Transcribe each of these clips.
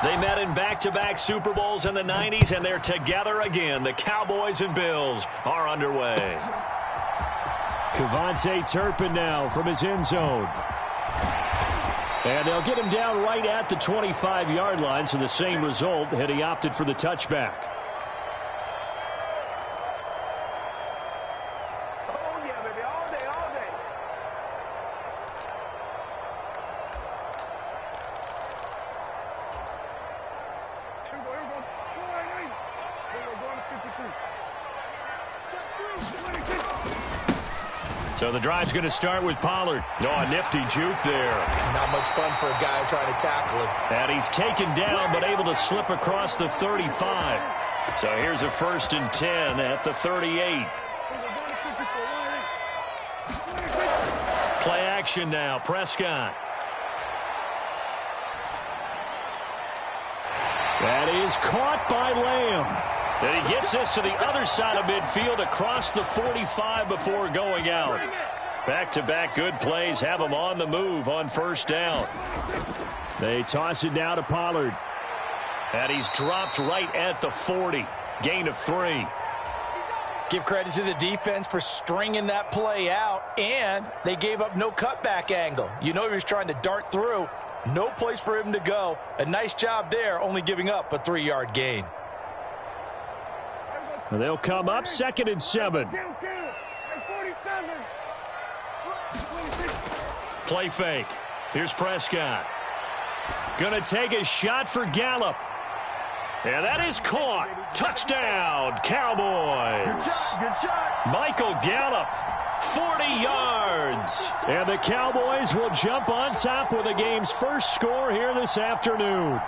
They met in back-to-back Super Bowls in the 90s, and they're together again. The Cowboys and Bills are underway. Kevontae Turpin now from his end zone. And they'll get him down right at the 25-yard line, so the same result had he opted for the touchback. Oh, yeah, baby, all day, all day. Here we go, here we go. Here we go, going to 53. So the drive's going to start with Pollard. Oh, a nifty juke there. Not much fun for a guy trying to tackle him. And he's taken down, but able to slip across the 35. So here's a 1st and 10 at the 38. Play action now. Prescott. That is caught by Lamb. And he gets this to the other side of midfield across the 45 before going out. Back-to-back good plays have him on the move on 1st down. They toss it now to Pollard. And he's dropped right at the 40. Gain of 3. Give credit to the defense for stringing that play out, and they gave up no cutback angle. You know he was trying to dart through. No place for him to go. A nice job there, only giving up a 3-yard gain. They'll come up 2nd and 7. Play fake. Here's Prescott. Gonna take a shot for Gallup. And that is caught. Touchdown, Cowboys. Good shot. Michael Gallup, 40 yards. And the Cowboys will jump on top with the game's first score here this afternoon.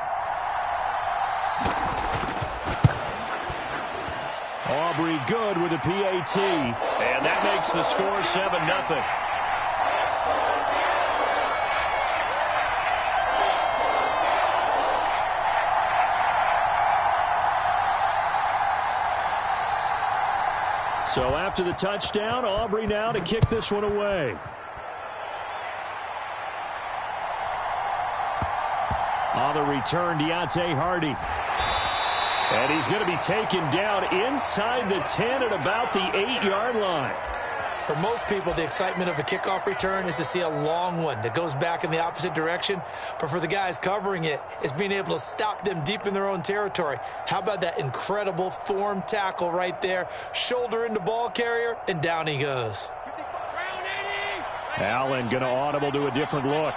Aubrey good with a PAT. And that makes the score 7-0. So after the touchdown, Aubrey now to kick this one away. On the return, Deontay Hardy. And he's going to be taken down inside the 10 at about the 8-yard line. For most people, the excitement of a kickoff return is to see a long one that goes back in the opposite direction. But for the guys covering it, it's being able to stop them deep in their own territory. How about that incredible form tackle right there? Shoulder into ball carrier, and down he goes. Allen going to audible to a different look.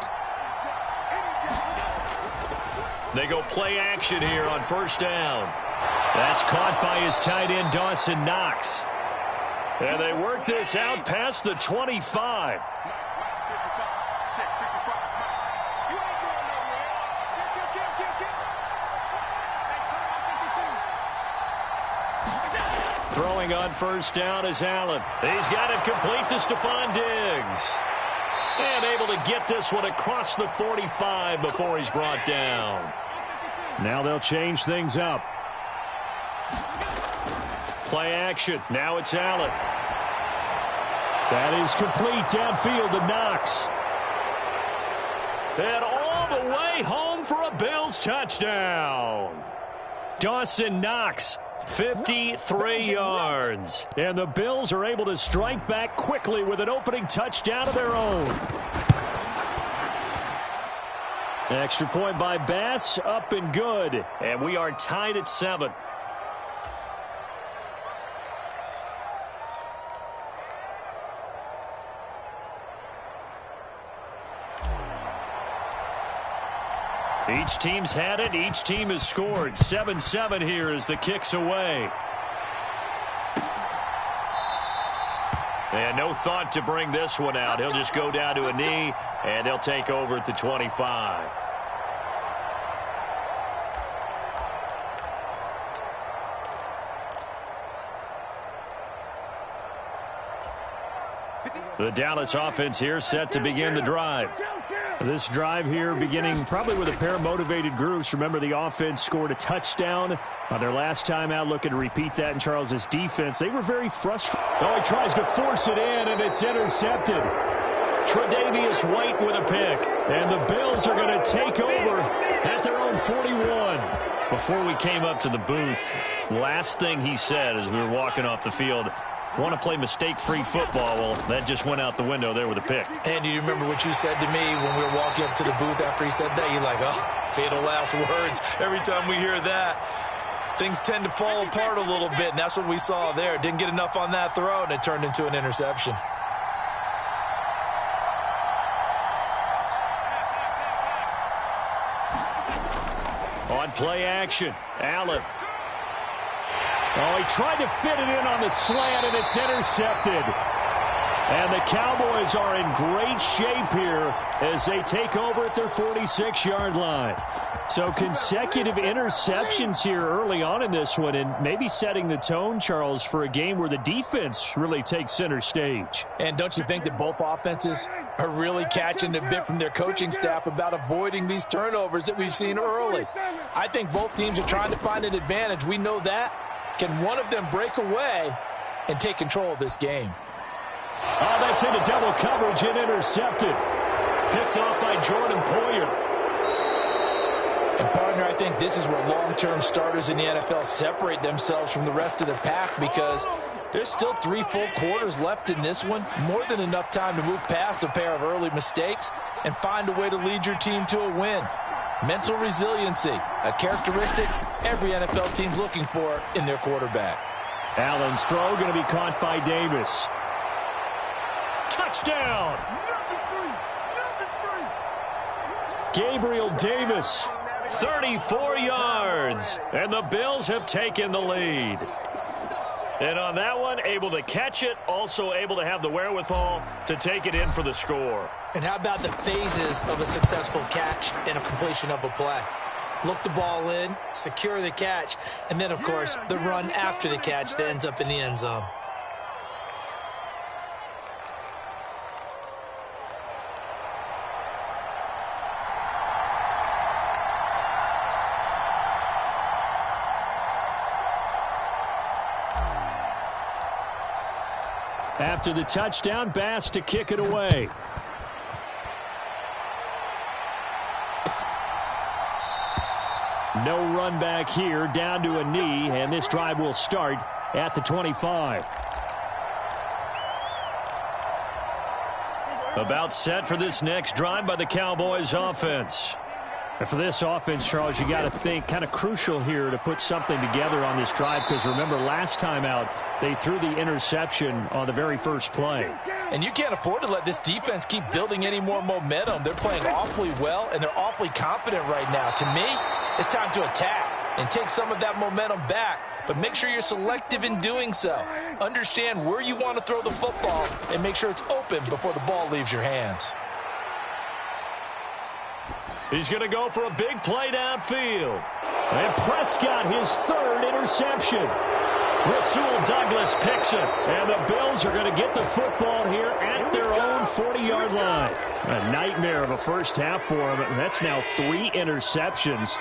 They go play action here on 1st down. That's caught by his tight end, Dawson Knox. And they work this out past the 25. Throwing on 1st down is Allen. He's got it complete to Stephon Diggs. And able to get this one across the 45 before he's brought down. Now they'll change things up. Play action. Now it's Allen. That is complete downfield to Knox. And all the way home for a Bills touchdown. Dawson Knox, 53 yards. And the Bills are able to strike back quickly with an opening touchdown of their own. Extra point by Bass, up and good. And we are tied at 7. Each team's had it. Each team has scored. 7-7 here as the kick's away. And no thought to bring this one out. He'll just go down to a knee, and they'll take over at the 25. The Dallas offense here set to begin the drive. This drive here beginning probably with a pair of motivated groups. Remember, the offense scored a touchdown on their last time out. Looking to repeat that in Charles's defense. They were very frustrated. Oh, he tries to force it in, and it's intercepted. Tre'Davious White with a pick. And the Bills are going to take over at their own 41. Before we came up to the booth, last thing he said as we were walking off the field, want to play mistake-free football. Well, that just went out the window there with a pick. And do you remember what you said to me when we were walking up to the booth after he said that? You're like, oh, fatal last words. Every time we hear that, things tend to fall apart a little bit, and that's what we saw there. Didn't get enough on that throw, and it turned into an interception. On play action, Allen. Oh, he tried to fit it in on the slant, and it's intercepted. And the Cowboys are in great shape here as they take over at their 46-yard line. So consecutive interceptions here early on in this one, and maybe setting the tone, Charles, for a game where the defense really takes center stage. And don't you think that both offenses are really catching a bit from their coaching staff about avoiding these turnovers that we've seen early? I think both teams are trying to find an advantage. We know that. Can one of them break away and take control of this game? Oh, that's into double coverage and intercepted. Picked off by Jordan Poyer. And, partner, I think this is where long-term starters in the NFL separate themselves from the rest of the pack, because there's still 3 full quarters left in this one. More than enough time to move past a pair of early mistakes and find a way to lead your team to a win. Mental resiliency, a characteristic every NFL team's looking for in their quarterback. Allen's throw going to be caught by Davis. Touchdown! Gabriel Davis. 34 yards, and the Bills have taken the lead. And on that one, able to catch it, also able to have the wherewithal to take it in for the score. And how about the phases of a successful catch and a completion of a play? Look the ball in, secure the catch, and then, of course, the run after the catch that ends up in the end zone. After the touchdown, Bass to kick it away. No run back here, down to a knee, and this drive will start at the 25. About set for this next drive by the Cowboys offense. And for this offense, Charles, you got to think kind of crucial here to put something together on this drive, because remember last time out they threw the interception on the very first play. And you can't afford to let this defense keep building any more momentum. They're playing awfully well, and they're awfully confident right now. To me, it's time to attack and take some of that momentum back, but make sure you're selective in doing so. Understand where you want to throw the football and make sure it's open before the ball leaves your hands. He's going to go for a big play downfield. And Prescott, his third interception. Rasul Douglas picks it. And the Bills are going to get the football here at their own 40-yard line. A nightmare of a first half for him. That's now 3 interceptions.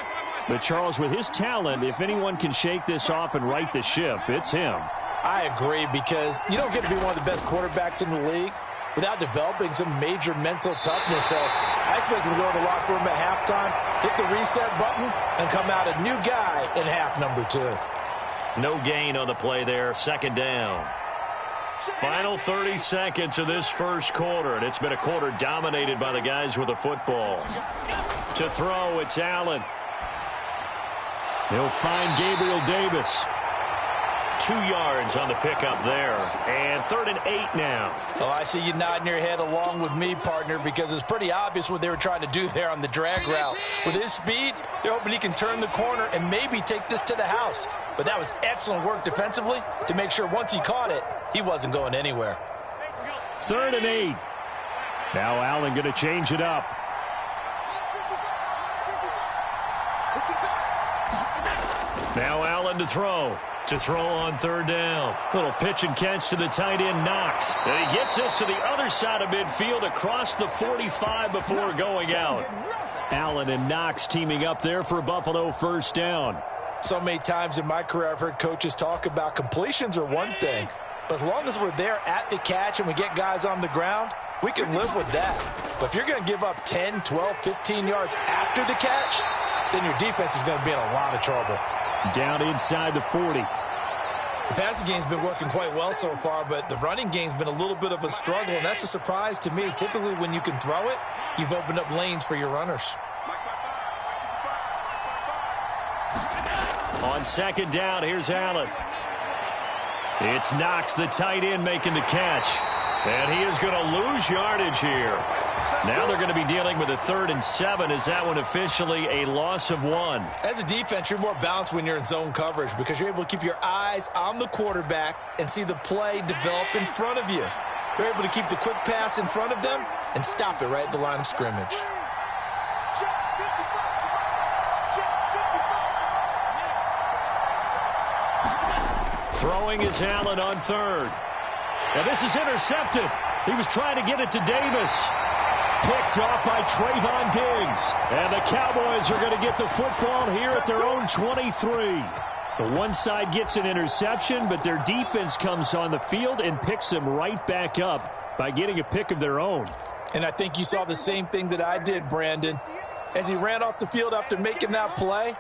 But Charles, with his talent, if anyone can shake this off and right the ship, it's him. I agree, because you don't get to be one of the best quarterbacks in the league without developing some major mental toughness. So I expect him to go to the locker room at halftime, hit the reset button, and come out a new guy in half number 2. No gain on the play there, second down. Final 30 seconds of this first quarter, and it's been a quarter dominated by the guys with the football. To throw, it's Allen. He'll find Gabriel Davis. 2 yards on the pickup there. And 3rd and 8 now. Oh, I see you nodding your head along with me, partner, because it's pretty obvious what they were trying to do there on the drag route. With his speed, they're hoping he can turn the corner and maybe take this to the house. But that was excellent work defensively to make sure once he caught it, he wasn't going anywhere. 3rd and 8. Now Allen going to change it up. Now Allen to throw. To throw on 3rd down. Little pitch and catch to the tight end, Knox. And he gets us to the other side of midfield across the 45 before going out. Allen and Knox teaming up there for a Buffalo first down. So many times in my career I've heard coaches talk about completions are one thing, but as long as we're there at the catch and we get guys on the ground, we can live with that. But if you're going to give up 10, 12, 15 yards after the catch, then your defense is going to be in a lot of trouble. Down inside the 40. The passing game's been working quite well so far, but the running game's been a little bit of a struggle, and that's a surprise to me. Typically, when you can throw it, you've opened up lanes for your runners. On second down, here's Allen. It's Knox, the tight end, making the catch. And he is going to lose yardage here. Now they're going to be dealing with a 3rd and 7. Is that one officially a loss of 1? As a defense, you're more balanced when you're in zone coverage because you're able to keep your eyes on the quarterback and see the play develop in front of you. You're able to keep the quick pass in front of them and stop it right at the line of scrimmage. Throwing is Allen on 3rd. And this is intercepted. He was trying to get it to Davis. Picked off by Trayvon Diggs. And the Cowboys are going to get the football here at their own 23. The one side gets an interception, but their defense comes on the field and picks them right back up by getting a pick of their own. And I think you saw the same thing that I did, Brandon. As he ran off the field after making that play,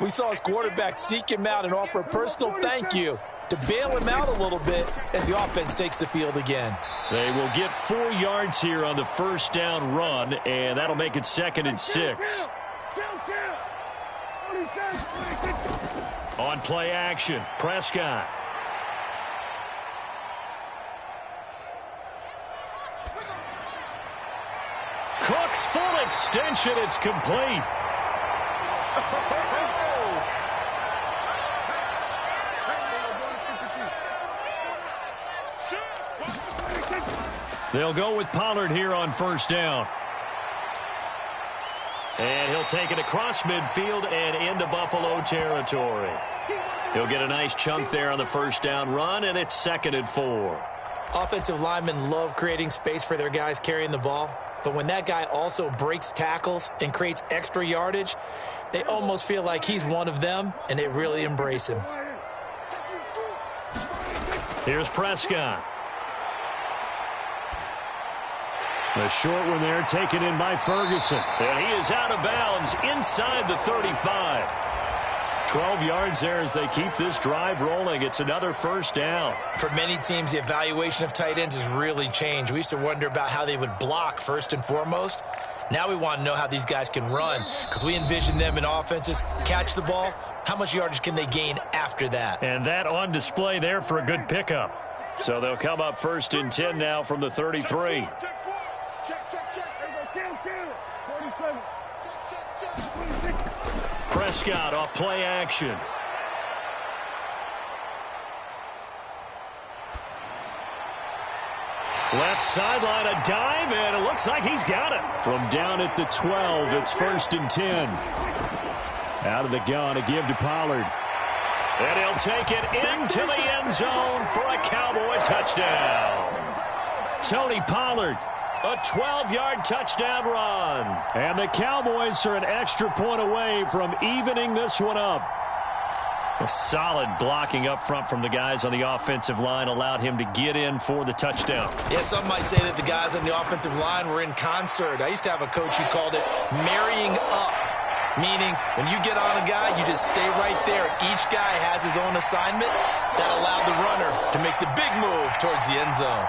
we saw his quarterback seek him out and offer a personal thank you to bail him out a little bit as the offense takes the field again. They will get 4 yards here on the first down run, and that'll make it 2nd and 6. On play action, Prescott. Cook's full extension, it's complete. They'll go with Pollard here on first down. And he'll take it across midfield and into Buffalo territory. He'll get a nice chunk there on the first down run, and it's 2nd and 4. Offensive linemen love creating space for their guys carrying the ball. But when that guy also breaks tackles and creates extra yardage, they almost feel like he's one of them, and they really embrace him. Here's Prescott. The short one there taken in by Ferguson. And he is out of bounds inside the 35. 12 yards there as they keep this drive rolling. It's another first down. For many teams, the evaluation of tight ends has really changed. We used to wonder about how they would block first and foremost. Now we want to know how these guys can run because we envision them in offenses, catch the ball. How much yardage can they gain after that? And that on display there for a good pickup. So they'll come up 1st and 10 now from the 33. Prescott off play action. Left sideline, a dive, and it looks like he's got it. From down at the 12, it's 1st and 10. Out of the gun, a give to Pollard. And he'll take it into the end zone for a Cowboy touchdown. Tony Pollard, a 12-yard touchdown run. And the Cowboys are an extra point away from evening this one up. A solid blocking up front from the guys on the offensive line allowed him to get in for the touchdown. Yeah, some might say that the guys on the offensive line were in concert. I used to have a coach who called it marrying up, meaning when you get on a guy, you just stay right there. Each guy has his own assignment. That allowed the runner to make the big move towards the end zone.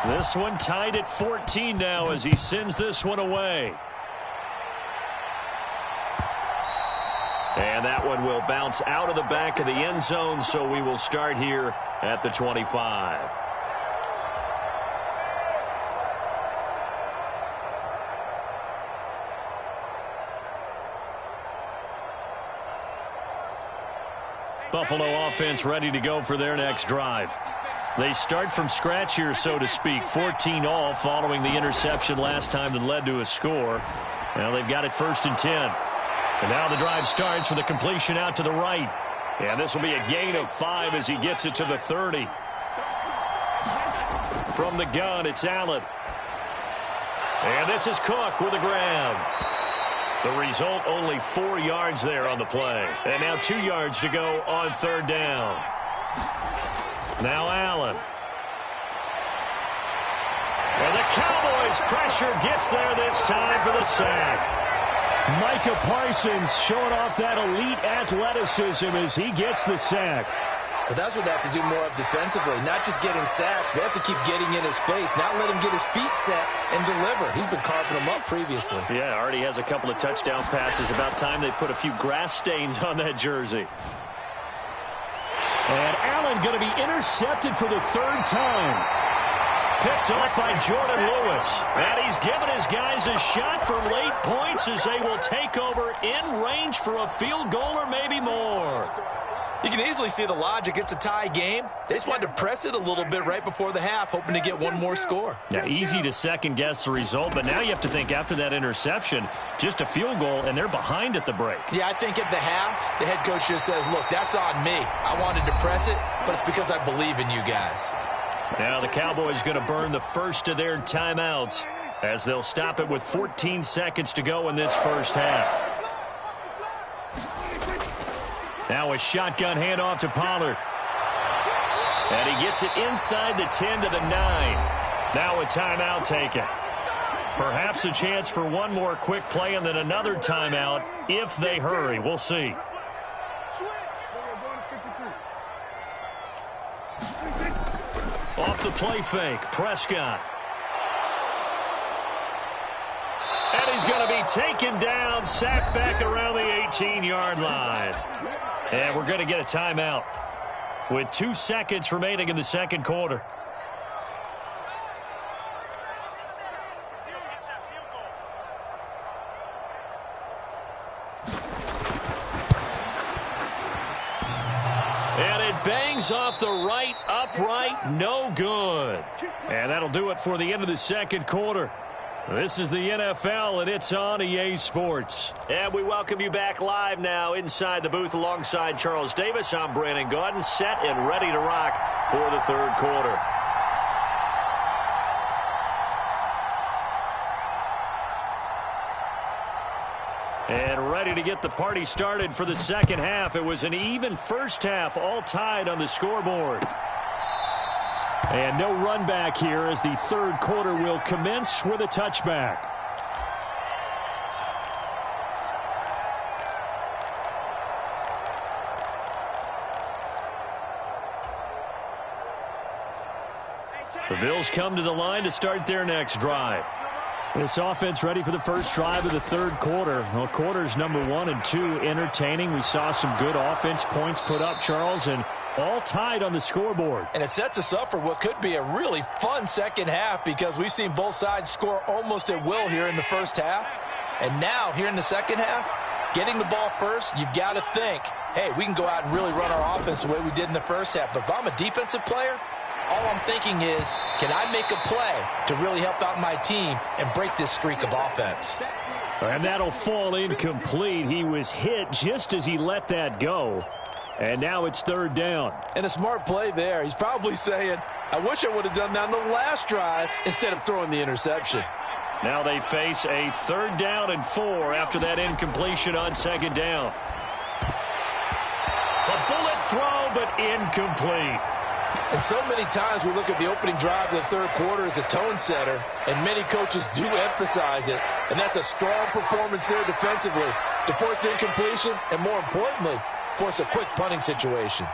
This one tied at 14 now as he sends this one away. And that one will bounce out of the back of the end zone, so we will start here at the 25. Buffalo offense ready to go for their next drive. They start from scratch here, so to speak. 14 all following the interception last time that led to a score. Now they've got it 1st and 10. And now the drive starts with a completion out to the right. And this will be a gain of 5 as he gets it to the 30. From the gun, it's Allen. And this is Cook with a grab. The result, only 4 yards there on the play. And now 2 yards to go on third down. Now Allen. And the Cowboys' pressure gets there this time for the sack. Micah Parsons showing off that elite athleticism as he gets the sack. But that's what they have to do more of defensively, not just getting sacks, but they have to keep getting in his face, not let him get his feet set and deliver. He's been carving them up previously. Yeah, already has a couple of touchdown passes. About time they put a few grass stains on that jersey. And Allen going to be intercepted for the third time. Picked off by Jordan Lewis. And he's given his guys a shot for late points as they will take over in range for a field goal or maybe more. You can easily see the logic. It's a tie game. They just wanted to press it a little bit right before the half, hoping to get one more score. Yeah, easy to second-guess the result, but now you have to think after that interception, just a field goal, and they're behind at the break. Yeah, I think at the half, the head coach just says, look, that's on me. I wanted to press it, but it's because I believe in you guys. Now the Cowboys going to burn the first of their timeouts as they'll stop it with 14 seconds to go in this first half. Now a shotgun handoff to Pollard. And he gets it inside the 10 to the 9. Now a timeout taken. Perhaps a chance for one more quick play and then another timeout if they hurry. We'll see. Off the play fake, Prescott. And he's going to be taken down, sacked back around the 18-yard line. And we're going to get a timeout with 2 seconds remaining in the second quarter. And it bangs off the right upright, no good. And that'll do it for the end of the second quarter. This is the NFL, and it's on EA Sports. And we welcome you back live now inside the booth alongside Charles Davis. I'm Brandon Gaudin, set and ready to rock for the third quarter. And ready to get the party started for the second half. It was an even first half, all tied on the scoreboard. And no run back here as the third quarter will commence with a touchback. The Bills come to the line to start their next drive. This offense ready for the first drive of the third quarter. Well, quarters number 1 and 2 entertaining. We saw some good offense points put up, Charles, and all tied on the scoreboard. And it sets us up for what could be a really fun second half because we've seen both sides score almost at will here in the first half. And now, here in the second half, getting the ball first, you've got to think, hey, we can go out and really run our offense the way we did in the first half. But if I'm a defensive player, all I'm thinking is, can I make a play to really help out my team and break this streak of offense? And that'll fall incomplete. He was hit just as he let that go. And now it's third down. And a smart play there. He's probably saying, I wish I would have done that on the last drive instead of throwing the interception. Now they face a 3rd down and 4 after that incompletion on 2nd down. A bullet throw, but incomplete. And so many times we look at the opening drive of the third quarter as a tone setter, and many coaches do emphasize it. And that's a strong performance there defensively to force the incompletion and, more importantly, force a quick punting situation.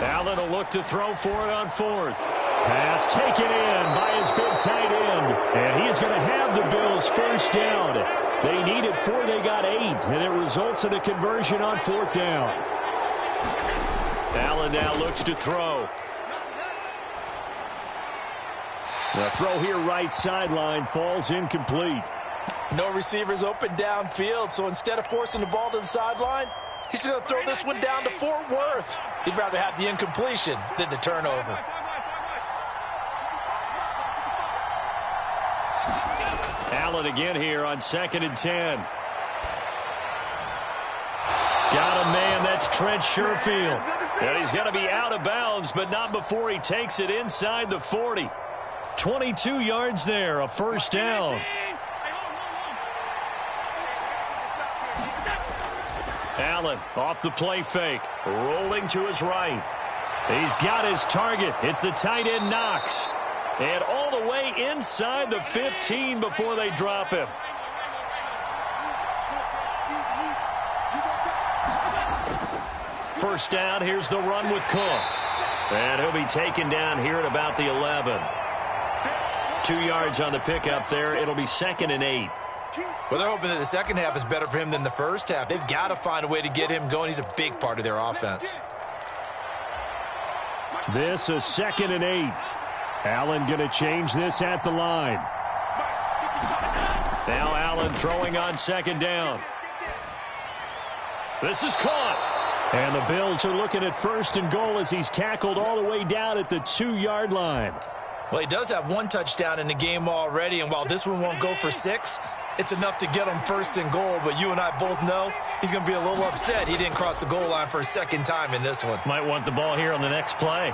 Allen will look to throw for it on 4th. Pass taken in by his big tight end. And he is going to have the Bills first down. They needed 4, they got 8. And it results in a conversion on 4th down. Allen now looks to throw. The throw here right sideline falls incomplete. No receivers open downfield, so instead of forcing the ball to the sideline, he's going to throw this one down to Fort Worth. He'd rather have the incompletion than the turnover. Allen again here on 2nd and 10. Got a man, that's Trent Sherfield. And he's going to be out of bounds, but not before he takes it inside the 40. 22 yards there, a first down. Allen off the play fake, rolling to his right. He's got his target. It's the tight end Knox. And all the way inside the 15 before they drop him. First down, here's the run with Cook. And he'll be taken down here at about the 11. 2 yards on the pickup there. It'll be 2nd and 8. Well, they're hoping that the second half is better for him than the first half. They've got to find a way to get him going. He's a big part of their offense. This is 2nd and 8. Allen going to change this at the line. Now Allen throwing on 2nd down. This is caught. And the Bills are looking at 1st and goal as he's tackled all the way down at the 2-yard line. Well, he does have 1 touchdown in the game already, and while this one won't go for 6, it's enough to get him 1st and goal. But you and I both know he's going to be a little upset he didn't cross the goal line for a 2nd time in this one. Might want the ball here on the next play.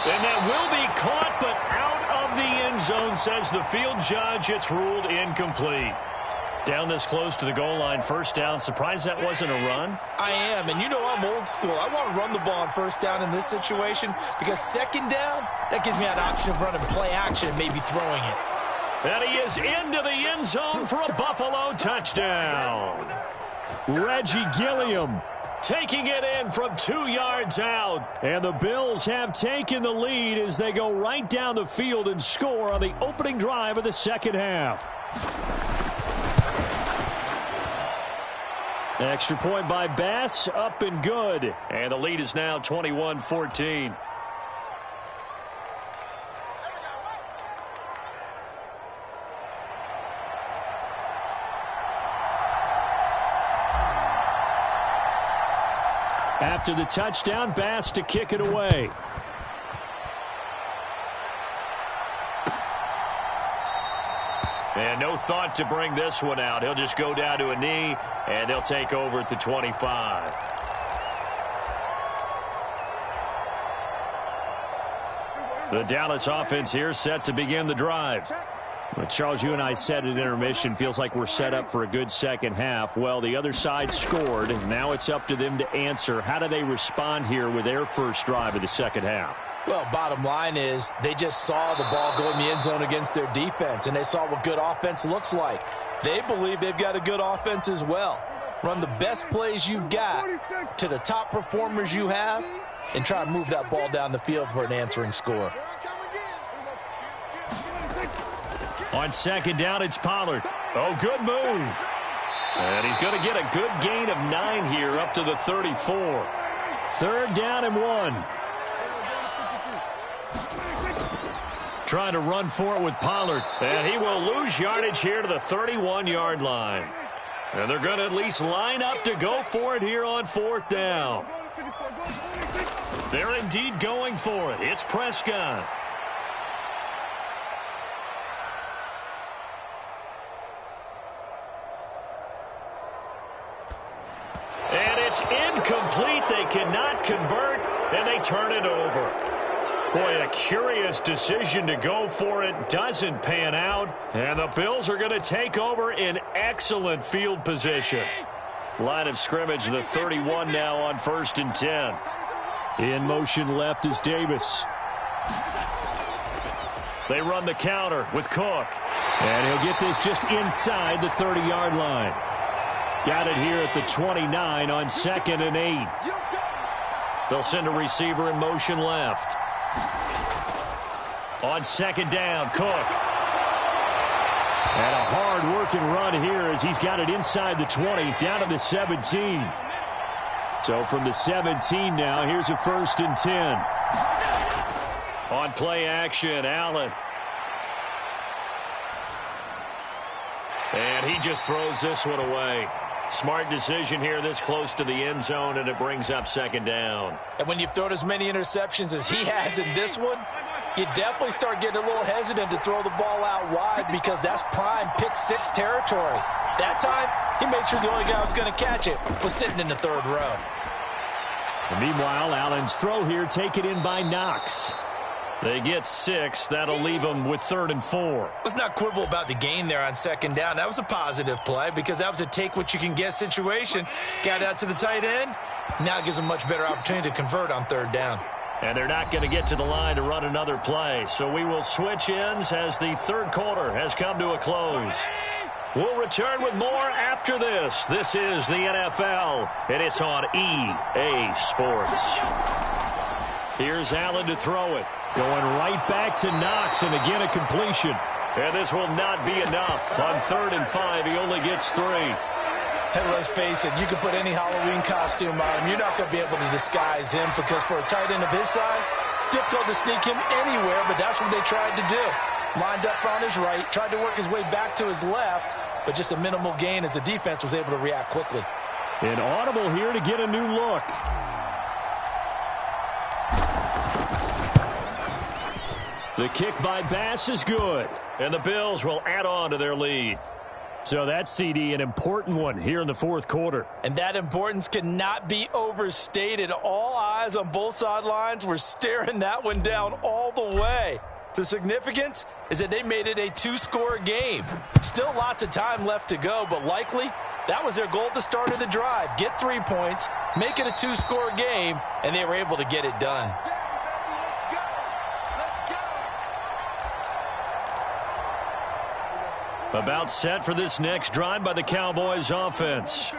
And that will be caught, but out of the end zone, says the field judge. It's ruled incomplete. Down this close to the goal line, 1st down. Surprised that wasn't a run? I am, and you know I'm old school. I want to run the ball on 1st down in this situation because 2nd down, that gives me an option of running play action and maybe throwing it. And he is into the end zone for a Buffalo touchdown. Reggie Gilliam taking it in from 2 yards out. And the Bills have taken the lead as they go right down the field and score on the opening drive of the second half. Extra point by Bass, up and good. And the lead is now 21-14. After the touchdown, Bass to kick it away. And no thought to bring this one out. He'll just go down to a knee, and they'll take over at the 25. The Dallas offense here set to begin the drive. Well, Charles, you and I said at intermission, feels like we're set up for a good second half. Well, the other side scored. Now it's up to them to answer. How do they respond here with their first drive of the second half? Well, bottom line is they just saw the ball go in the end zone against their defense, and they saw what good offense looks like. They believe they've got a good offense as well. Run the best plays you've got to the top performers you have and try to move that ball down the field for an answering score. On 2nd down, it's Pollard. Oh, good move. And he's going to get a good gain of 9 here up to the 34. 3rd down and 1. Trying to run for it with Pollard. And he will lose yardage here to the 31-yard line. And they're going to at least line up to go for it here on 4th down. They're indeed going for it. It's Prescott. And it's incomplete. They cannot convert, and they turn it over. Boy, a curious decision to go for it. Doesn't pan out. And the Bills are going to take over in excellent field position. Line of scrimmage, the 31 now on 1st and 10. In motion left is Davis. They run the counter with Cook. And he'll get this just inside the 30-yard line. Got it here at the 29 on 2nd and 8. They'll send a receiver in motion left. On 2nd down, Cook. And a hard-working run here as he's got it inside the 20, down to the 17. So from the 17 now, here's a 1st and 10. On play action, Allen. And he just throws this one away. Smart decision here this close to the end zone, and it brings up 2nd down. And when you've thrown as many interceptions as he has in this one, you definitely start getting a little hesitant to throw the ball out wide because that's prime pick 6 territory. That time, he made sure the only guy who was going to catch it was sitting in the 3rd row. And meanwhile, Allen's throw here taken in by Knox. They get 6. That'll leave them with 3rd and 4. Let's not quibble about the gain there on 2nd down. That was a positive play because that was a take-what-you-can-get situation. Got out to the tight end. Now it gives them a much better opportunity to convert on 3rd down. And they're not going to get to the line to run another play. So we will switch ends as the 3rd quarter has come to a close. We'll return with more after this. This is the NFL, and it's on EA Sports. Here's Allen to throw it. Going right back to Knox, and again a completion. And this will not be enough. On 3rd and 5, he only gets 3. And let's face it, you can put any Halloween costume on him. You're not going to be able to disguise him because for a tight end of his size, difficult to sneak him anywhere, but that's what they tried to do. Lined up on his right, tried to work his way back to his left, but just a minimal gain as the defense was able to react quickly. An audible here to get a new look. The kick by Bass is good. And the Bills will add on to their lead. So that CD, an important one here in the 4th quarter. And that importance cannot be overstated. All eyes on both sidelines were staring that one down all the way. The significance is that they made it a 2-score game. Still lots of time left to go, but likely that was their goal at the start of the drive. Get 3 points, make it a 2-score game, and they were able to get it done. About set for this next drive by the Cowboys offense.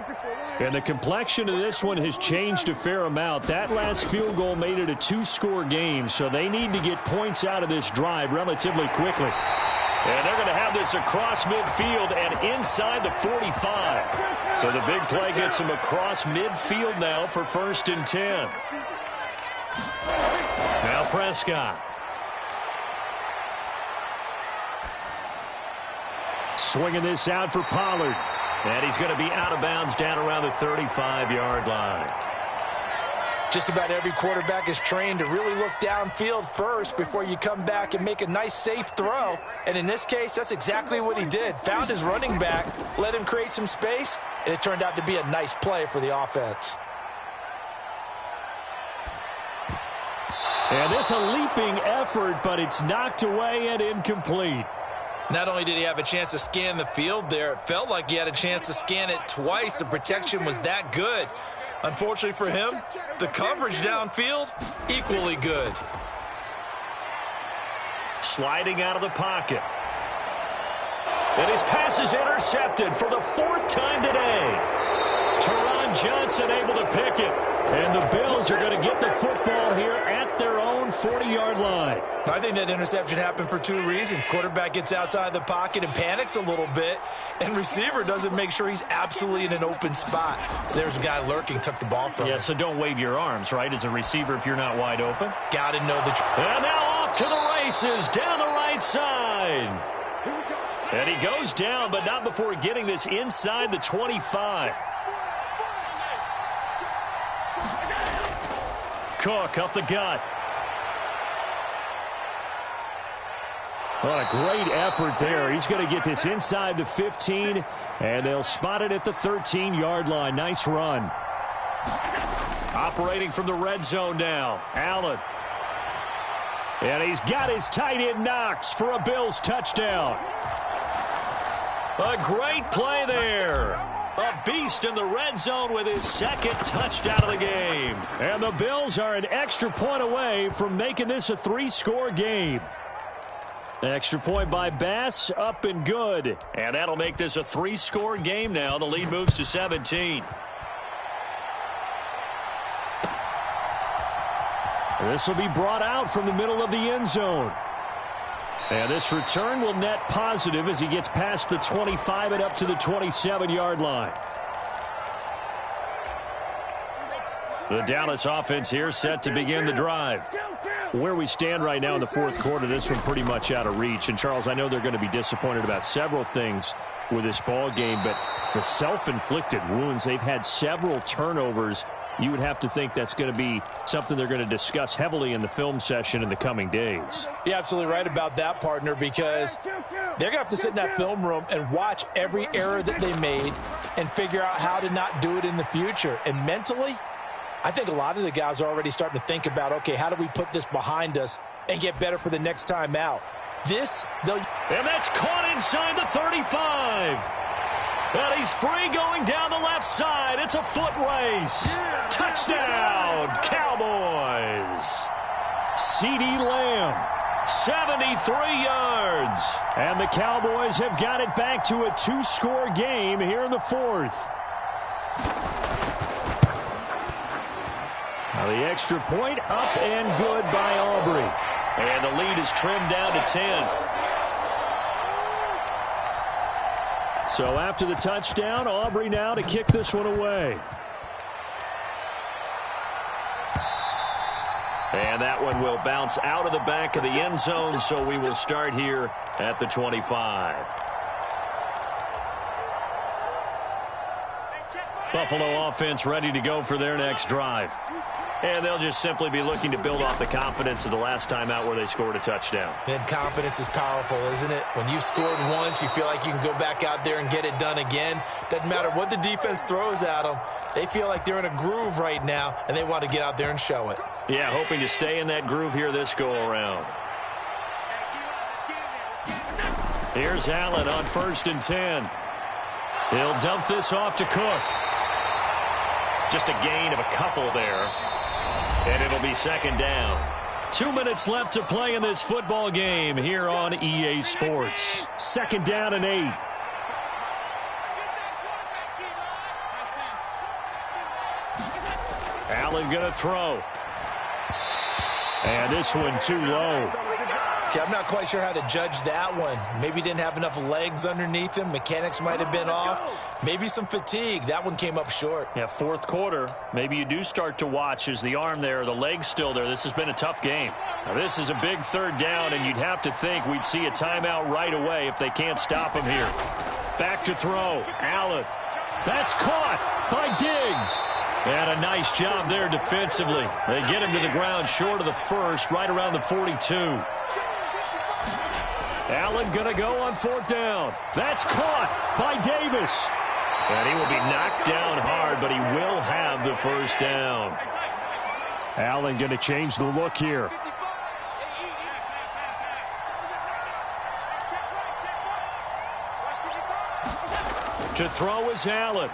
And the complexion of this one has changed a fair amount. That last field goal made it a 2-score game, so they need to get points out of this drive relatively quickly. And they're going to have this across midfield and inside the 45. So the big play gets them across midfield now for 1st and 10. Now Prescott. Swinging this out for Pollard. And he's going to be out of bounds down around the 35-yard line. Just about every quarterback is trained to really look downfield first before you come back and make a nice, safe throw. And in this case, that's exactly what he did. Found his running back, let him create some space, and it turned out to be a nice play for the offense. And this a leaping effort, but it's knocked away and incomplete. Not only did he have a chance to scan the field there, it felt like he had a chance to scan it twice. The protection was that good. Unfortunately for him, the coverage downfield, equally good. Sliding out of the pocket. And his pass is intercepted for the 4th time today. Teron Johnson able to pick it. And the Bills are going to get the football here at their own 40-yard line. I think that interception happened for 2 reasons. Quarterback gets outside the pocket and panics a little bit, and receiver doesn't make sure he's absolutely in an open spot. So there's a guy lurking, took the ball from him. Yeah, so don't wave your arms, right, as a receiver if you're not wide open. Got to know the truth. And now off to the races down the right side. And he goes down, but not before getting this inside the 25. Cook up the gut. Well, a great effort there. He's going to get this inside the 15, and they'll spot it at the 13-yard line. Nice run. Operating from the red zone now. Allen. And he's got his tight end Knox for a Bills touchdown. A great play there. A beast in the red zone with his 2nd touchdown of the game. And the Bills are an extra point away from making this a 3-score game. Extra point by Bass, up and good. And that'll make this a 3-score game now. The lead moves to 17. This will be brought out from the middle of the end zone. And this return will net positive as he gets past the 25 and up to the 27-yard line. The Dallas offense here set to begin the drive. Where we stand right now in the 4th quarter, this one pretty much out of reach. And, Charles, I know they're going to be disappointed about several things with this ball game, but the self-inflicted wounds, they've had several turnovers. You would have to think that's going to be something they're going to discuss heavily in the film session in the coming days. You're absolutely right about that, partner, because they're going to have to sit in that film room and watch every error that they made and figure out how to not do it in the future. And mentally, I think a lot of the guys are already starting to think about, okay, how do we put this behind us and get better for the next time out? And that's caught inside the 35. And he's free going down the left side. It's a foot race. Touchdown, Cowboys. CeeDee Lamb. 73 yards. And the Cowboys have got it back to a two-score game here in the fourth. Now the extra point up and good by Aubrey. And the lead is trimmed down to 10. So after the touchdown, Aubrey now to kick this one away. And that one will bounce out of the back of the end zone, so we will start here at the 25. Buffalo offense ready to go for their next drive. And they'll just simply be looking to build off the confidence of the last time out where they scored a touchdown. And confidence is powerful, isn't it? When you've scored once, you feel like you can go back out there and get it done again. Doesn't matter what the defense throws at them. They feel like they're in a groove right now, and they want to get out there and show it. Yeah, hoping to stay in that groove here this go-around. Here's Allen on 1st and 10. He'll dump this off to Cook. Just a gain of a couple there. And it'll be 2nd down. 2 minutes left to play in this football game here on EA Sports. 2nd down and 8. Allen going to throw. And this one too low. Okay, I'm not quite sure how to judge that one. Maybe didn't have enough legs underneath him. Mechanics might have been off. Maybe some fatigue. That one came up short. Yeah, 4th quarter. Maybe you do start to watch as the arm there, the leg's still there. This has been a tough game. Now, this is a big 3rd down, and you'd have to think we'd see a timeout right away if they can't stop him here. Back to throw. Allen. That's caught by Diggs. And a nice job there defensively. They get him to the ground short of the 1st, right around the 42. Allen going to go on 4th down. That's caught by Davis. And he will be knocked down hard, but he will have the 1st down. Allen going to change the look here. To throw is Allen.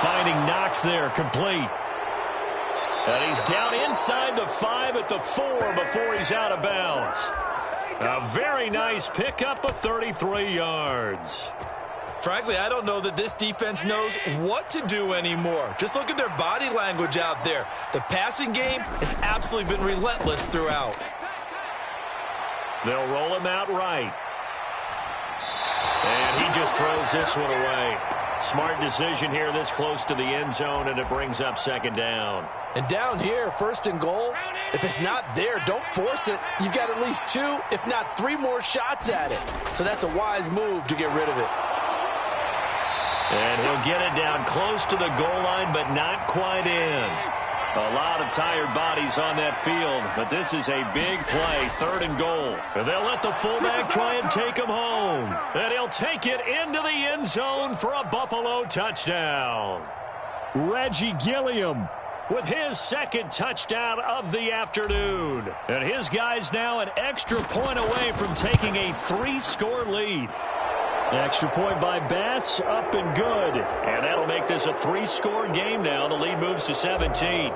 Finding Knox there, complete. And he's down inside the 5 at the 4 before he's out of bounds. A very nice pickup of 33 yards. Frankly, I don't know that this defense knows what to do anymore. Just look at their body language out there. The passing game has absolutely been relentless throughout. They'll roll him out right. And he just throws this one away. Smart decision here this close to the end zone, and it brings up 2nd down. And down here, 1st and goal, if it's not there, don't force it. You've got at least 2, if not 3 more shots at it. So that's a wise move to get rid of it. And he'll get it down close to the goal line, but not quite in. A lot of tired bodies on that field, but this is a big play, 3rd and goal. And they'll let the fullback try and take him home. And he'll take it into the end zone for a Buffalo touchdown. Reggie Gilliam with his 2nd touchdown of the afternoon. And his guys now an extra point away from taking a 3-score lead. Extra point by Bass, up and good. And that'll make this a 3-score game now. The lead moves to 17.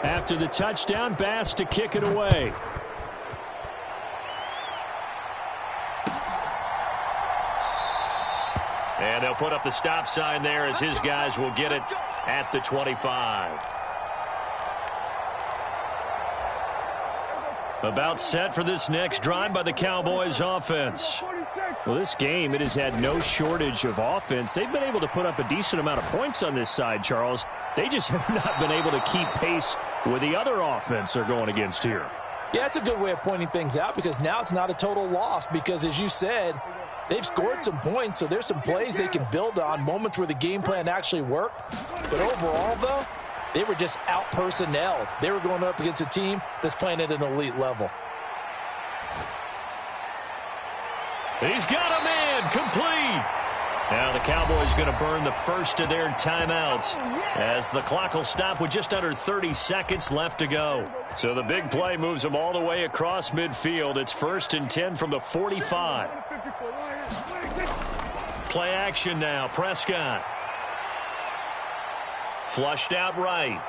After the touchdown, Bass to kick it away. And they'll put up the stop sign there as his guys will get it at the 25. About set for this next drive by the Cowboys offense. Well, this game, it has had no shortage of offense. They've been able to put up a decent amount of points on this side, Charles. They just have not been able to keep pace with the other offense they're going against here. Yeah, that's a good way of pointing things out because now it's not a total loss because, as you said, they've scored some points, so there's some plays they can build on, moments where the game plan actually worked. But overall, though, they were just out-personnelled. They were going up against a team that's playing at an elite level. He's got a man complete. Now the Cowboys going to burn the first of their timeouts as the clock will stop with just under 30 seconds left to go. So the big play moves them all the way across midfield. It's 1st and 10 from the 45. Play action now. Prescott. Flushed out right.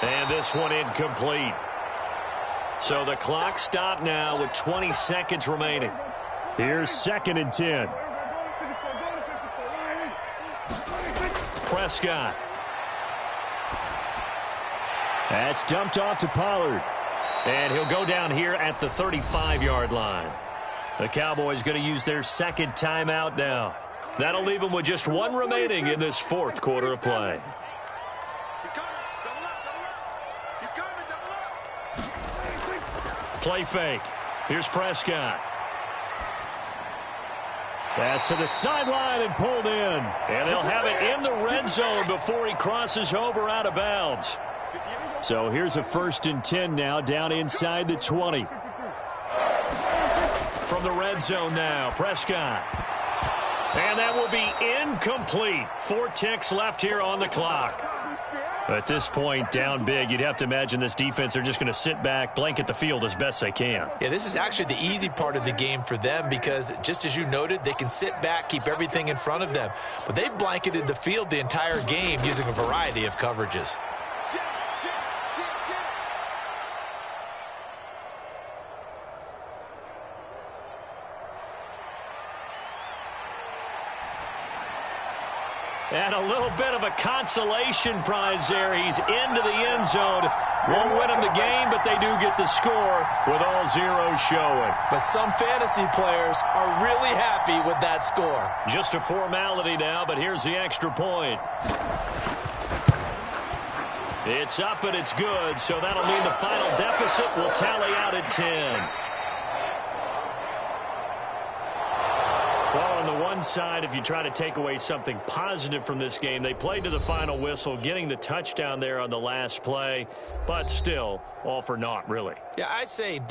And this one incomplete. So the clock stopped now with 20 seconds remaining. Here's 2nd and 10. Prescott. That's dumped off to Pollard. And he'll go down here at the 35-yard line. The Cowboys going to use their 2nd timeout now. That'll leave them with just one remaining in this 4th quarter of play. Play fake. Here's Prescott. Pass to the sideline and pulled in. And they'll have it in the red zone before he crosses over out of bounds. So here's a 1st and 10 now down inside the 20. From the red zone now, Prescott. And that will be incomplete. 4 ticks left here on the clock. At this point, down big, you'd have to imagine this defense, they're just going to sit back, blanket the field as best they can. Yeah, this is actually the easy part of the game for them because, just as you noted, they can sit back, keep everything in front of them. But they've blanketed the field the entire game using a variety of coverages. And a little bit of a consolation prize there. He's into the end zone. Won't win him the game, but they do get the score with all zeros showing. But some fantasy players are really happy with that score. Just a formality now, but here's the extra point. It's up and it's good, so that'll mean the final deficit will tally out at 10. Well, on the one side, if you try to take away something positive from this game, they played to the final whistle, getting the touchdown there on the last play, but still, all for naught, really. Yeah, I'd say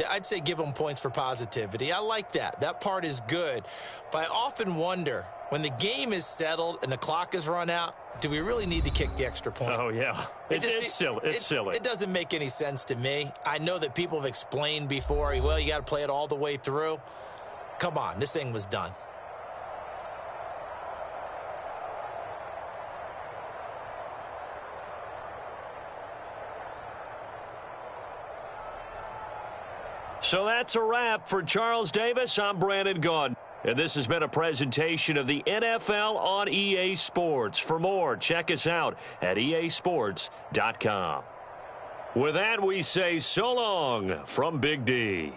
give them points for positivity. I like that. That part is good. But I often wonder, when the game is settled and the clock is run out, do we really need to kick the extra point? Oh, yeah. It's silly. It's silly. It doesn't make any sense to me. I know that people have explained before, well, you got to play it all the way through. Come on, this thing was done. So that's a wrap for Charles Davis. I'm Brandon Gaudin. And this has been a presentation of the NFL on EA Sports. For more, check us out at easports.com. With that, we say so long from Big D.